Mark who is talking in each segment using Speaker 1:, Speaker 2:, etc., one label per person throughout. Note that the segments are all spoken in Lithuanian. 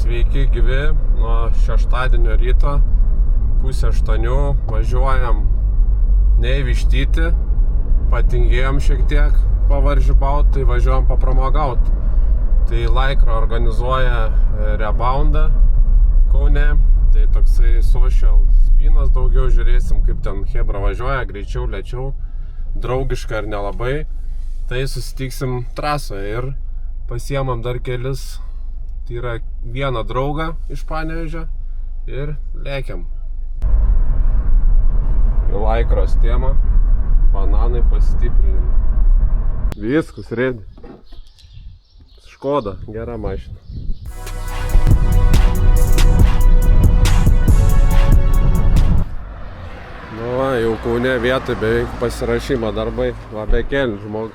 Speaker 1: Sveiki gyvi, nuo šeštadienio ryto, 7:30 važiuojam ne į Vištytį, patingėjom šiek tiek pavaržybaut, tai važiuojam papramogauti. Tai Laikra organizuoja reboundą Kaune, tai toksai social spinas daugiau, žiūrėsim kaip ten chebra važiuoja, greičiau, lėčiau, draugiška ar nelabai. Tai susitiksim trasoje ir pasiemam dar kelis, tai yra vieną draugą iš Panevėžio ir lėkiam. Į Laikros temą, bananai pastiprinimai. Viskas rėdi. Škoda, gera mašina. Nu va, jau Kaune vietoj beveik pasirašymo darbai, va be kelių žmogų.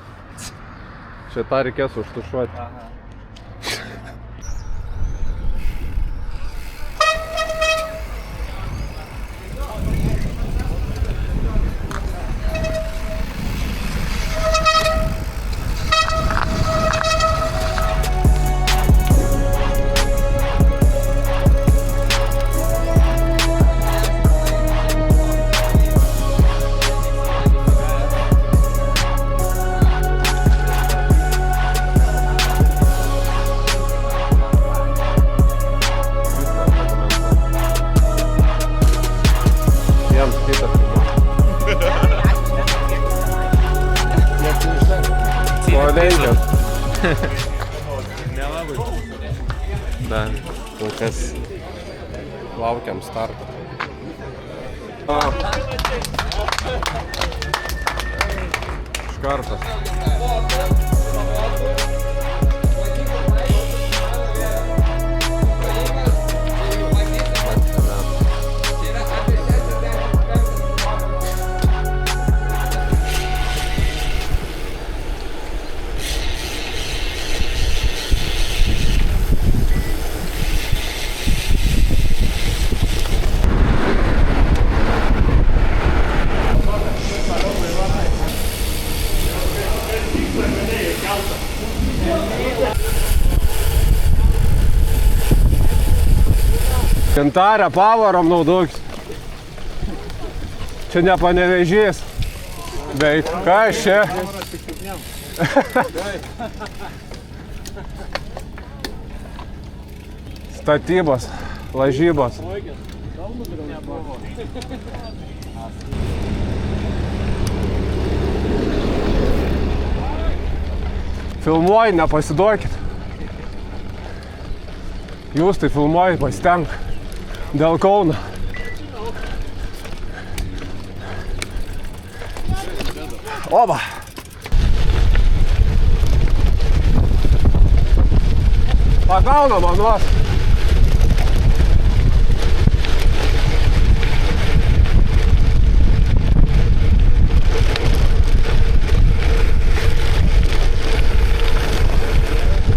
Speaker 1: Čia tą reikės užtušuoti. Da, kol kas laukiam starto. Iš karto. Gintarę pavarom naudokit. Čia ne Panevėžys. Bet kas čia? Statybos, lažybos. Filmuoji, nepasiduokit. Jūs tai filmuoji, pasitenk. Dėl Kauno. Oba! Pagaunam anuos.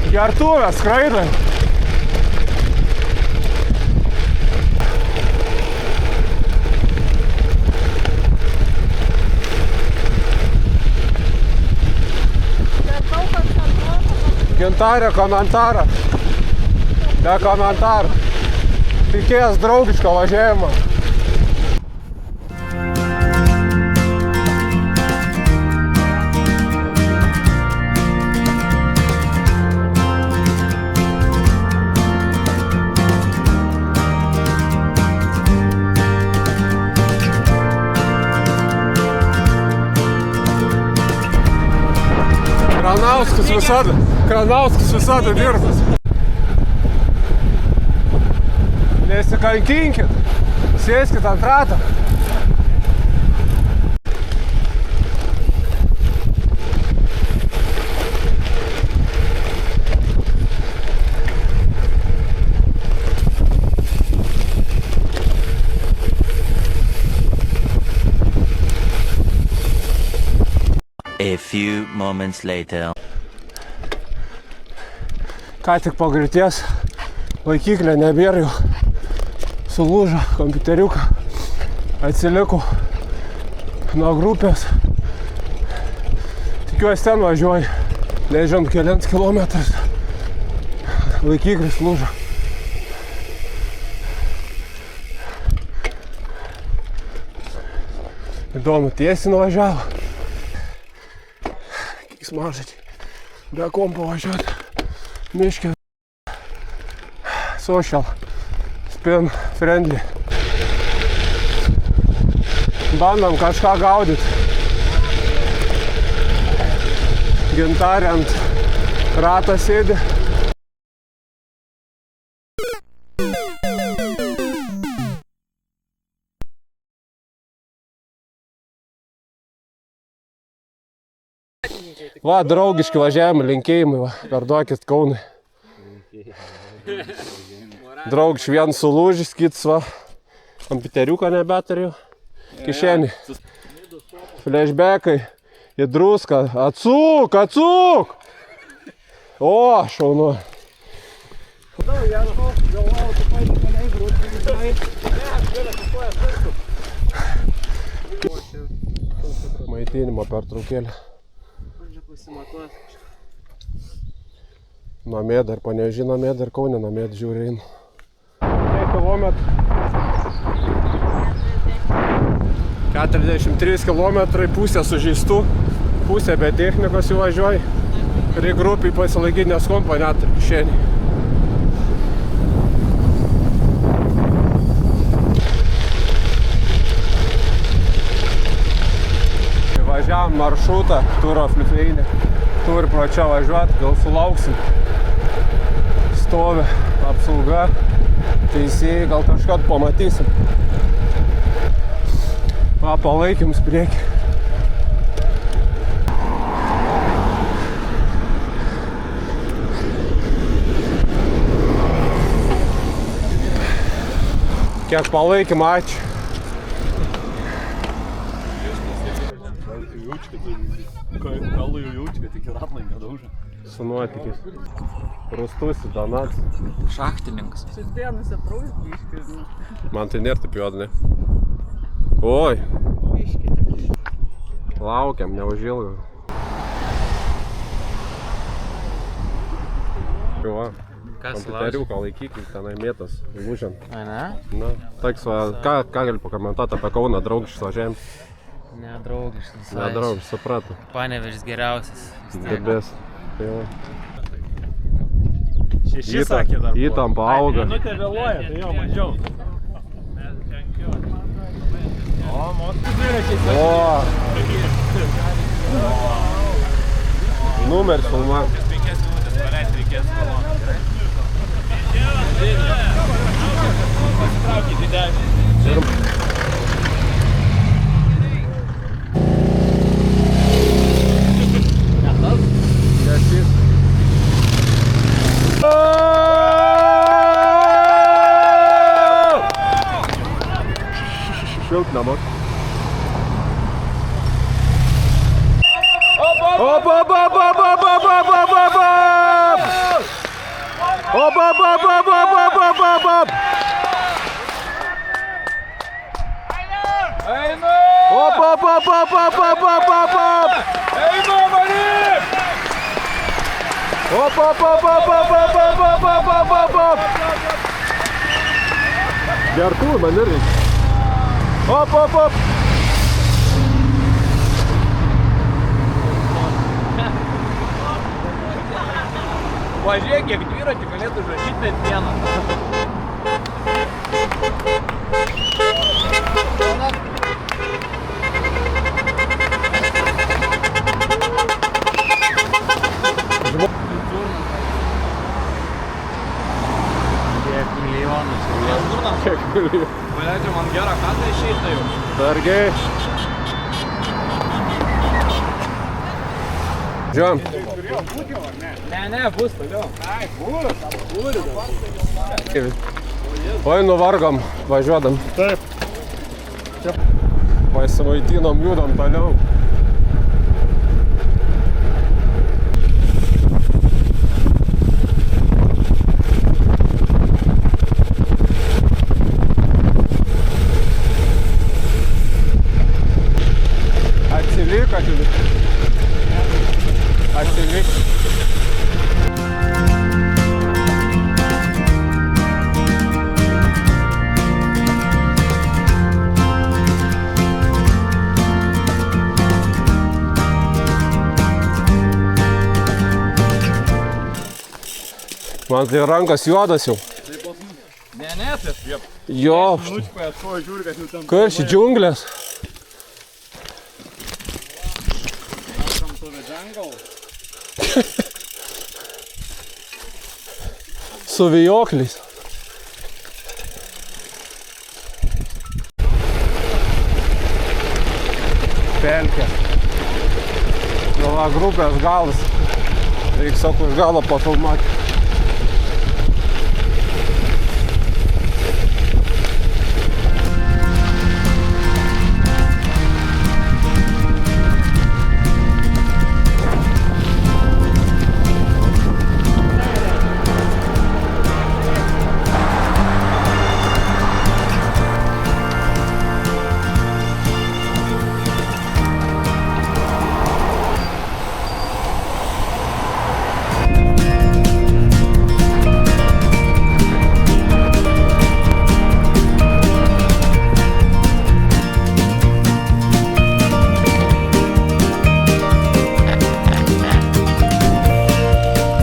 Speaker 1: Gertuvės skraidai. Gintarė komentarą. Be komentarų. Tikėjęs draugiško važiavimo. Kranauskas visada dirbas. Nesikankinkit, sėskit ant rato.
Speaker 2: A few moments later.
Speaker 1: Ką tik po griūties laikiklė nebėra jau. Sulūžo kompiuteriuką. Atsiliko nuo grupės. Tikiuosi ten važiuoju. Nežinom, kelint kilometrus. Laikiklis lūžo. Įdomu, tiesiai nuvažiavo. Keiksmažodžiai. Be kompo važiuoti. Miške. Social. Spin friendly. Bandom kažką gaudyti. Gintarė ant rato sėdi. Va, draugiški važiavimai, linkėjimai, va, perduokit Kaunui. Draugiški, vien sulūžis, kits, va, kompiuteriuką nebeturiu, kišenį. Flashbackai, į druską, atsuk! O, šaunu. Maitinimo pertraukėlė. Namie dar Panevėžy, namie dar Kaune, namie žiūri einu. 43 km, pusė sužeistų, pusė be technikos įvažiuoja. Ir į grupį pasilaikyti, nes kompo net kišenį. Važiavam maršrutą, turo flifeinį. Turi pro čia važiuoti, gal sulauksim. Stovi apsauga, teisėjai, gal kažką pamatysim. Va, palaikymus priekį. Kiek palaikymą, ačiū.
Speaker 3: Kalų jau jaučiu, kad tik ir atlanką daužą.
Speaker 1: Su nuotykis. Rustusi, Donatas.
Speaker 4: Šachtininkas.
Speaker 1: Man tai nėra taip juoda, ne? Oi. Laukiam, neužilgo. Va, kompiuteriuką laikykit, tenai mėtas, lūžiant.
Speaker 4: Ai, ne?
Speaker 1: Na, taiks, ką gali pakomentuoti apie Kauną, draugiškas važiavimas?
Speaker 4: Nedraugiškas.
Speaker 1: Nedraugiškas, supratau.
Speaker 4: Panevėžis geriausias.
Speaker 1: Debės. Tai va.
Speaker 3: 6 sakė dar.
Speaker 1: Įtampa auga.
Speaker 3: Minutė vėluoja, tai jo mažiau. O, motų dviračiai.
Speaker 1: O. Numeris filma.
Speaker 3: 5 minutės praleisti reikės kolonų, gerai? Pasitraukit į 10.
Speaker 1: Šilk namus. Op, op, op, op, op, op, op, op, op, op, op! Op, op, op, op, op, op, op, op, op! Op, op, op, op, op, op, op, op, op! Op, op, op, op, op, op, op, op, op, op, op! Gertūr, man irgi. Op, op, op!
Speaker 3: Važiuok, kiek dviratį galėtų žažyti bent vieną.
Speaker 4: Kiek milijonų.
Speaker 1: Kiek milijonų.
Speaker 3: Paleidžia man gerą katą išeitą jau.
Speaker 1: Dargiai. Žiūrėjom.
Speaker 3: Ne, bus toliau. Ai,
Speaker 1: Oi, nuvargom, važiuodam. Taip. Pasimaitinom, judam toliau. Atsilik, atsilik. Atsilik. Man tai rankas juodas jau.
Speaker 3: Ne, tai aš
Speaker 1: Jo,
Speaker 3: žiūriu, kad jau tam
Speaker 1: karši džiunglės. Su vijokliais. Pelkė. Galva grupės galas. Reikia sako iš galo pafilmuoti.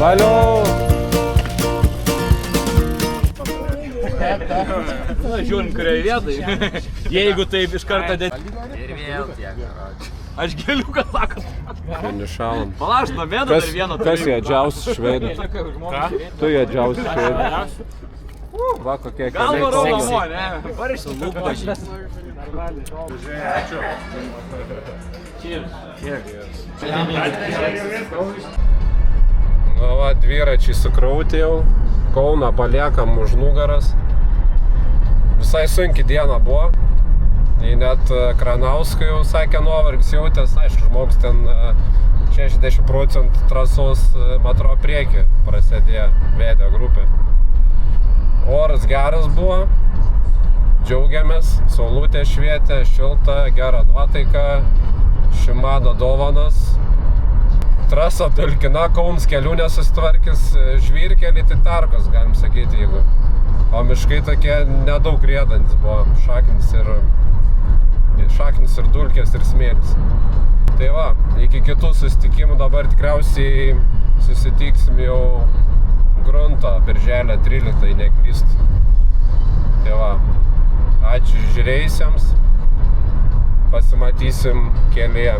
Speaker 1: Valio!
Speaker 3: Žiūrint, kurioje vietoje. Jeigu taip iš karto
Speaker 4: Ir vėl tiek.
Speaker 3: Aš geliuką sakot.
Speaker 1: Nešalam.
Speaker 3: Palaš, nuo mėdo dar vieno
Speaker 1: Kas jėdžiausi švedai? Tu jėdžiausi švedai. Va, kokie
Speaker 3: Galva
Speaker 1: keliai
Speaker 3: raudamo,
Speaker 1: kaunas.
Speaker 3: ne? Parašy lūkdažys.
Speaker 1: Na va, dviračiai sukrauti jau. Kauną paliekam už nugaras. Visai sunki diena buvo. Jei net Kranauskai jau sakė nuovargis jautės, aišku, žmogus ten 60% trasos metro priekį prasidėjo, vedė grupė. Oras geras buvo, džiaugiamės, saulutė švietė, šilta, gera nuotaika, Šimano dovanas. Trasa talkina, Kauns kelių nesusitvarkis, žvyrkelį tai tarkos, galim sakyti, jeigu. O miškai tokie nedaug riedantis buvo, šaknis ir dulkės ir smėlis. Tai va, iki kitų susitikimų dabar tikriausiai susitiksim jau Grunto, birželio 13, neklystu. Tai va, ačiū žiūrėjusiems, pasimatysim kelyje.